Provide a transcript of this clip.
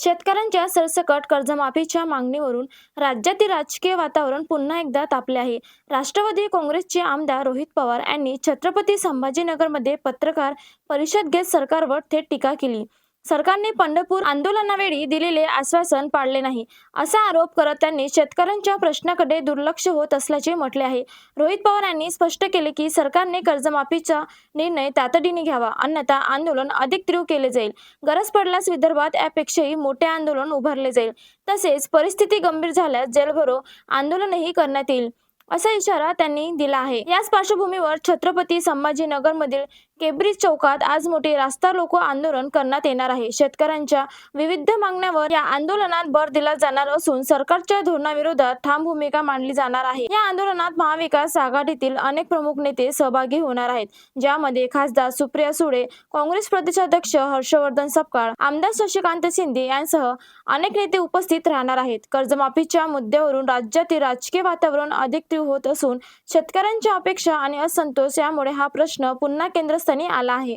शेतकऱ्यांच्या सरसकट कर्जमाफीच्या मागणीवरून राज्यातील राजकीय वातावरण पुन्हा एकदा तापले आहे. राष्ट्रवादी काँग्रेसचे आमदार रोहित पवार यांनी छत्रपती संभाजीनगरमध्ये पत्रकार परिषद घेत सरकारवर थेट टीका केली. सरकारने पंढरपूर आंदोलनावेळी दिलेले आश्वासन पाळले नाही, असा आरोप करत त्यांनी शेतकऱ्यांच्या प्रश्नाकडे दुर्लक्ष होत असल्याचे म्हटले आहे. रोहित पवार यांनी स्पष्ट केले की सरकारने कर्जमाफीचा निर्णय तातडीने घ्यावा, अन्यथा आंदोलन अधिक तीव्र केले जाईल. गरज पडल्यास विदर्भात यापेक्षाही मोठे आंदोलन उभारले जाईल. तसेच परिस्थिती गंभीर झाल्यास जेलभरो आंदोलनही करण्यात येईल, असा इशारा त्यांनी दिला आहे. याच पार्श्वभूमीवर छत्रपती संभाजीनगरमधील केब्रिज चौकात आज मोठे रास्ता रोको आंदोलन करण्यात येणार आहे. शेतकऱ्यांच्या विविध मागण्यांवर या आंदोलनात भर दिला जाणार असून सरकारच्या धोरणाविरोधात ठाम भूमिका मांडली जाणार आहे. या आंदोलनात महाविकास आघाडीतील अनेक प्रमुख नेते सहभागी होणार आहेत, ज्यामध्ये खासदार सुप्रिया सुळे, काँग्रेस प्रदेशाध्यक्ष हर्षवर्धन सपकाळ, आमदार शशिकांत शिंदे यांसह अनेक नेते उपस्थित राहणार आहेत. कर्जमाफीच्या मुद्द्यावरून राज्यातील राजकीय वातावरण अधिक तीव्र होत असून शेतकऱ्यांच्या अपेक्षा आणि असंतोष यामुळे हा प्रश्न पुन्हा केंद्रस्थानी आला आहे.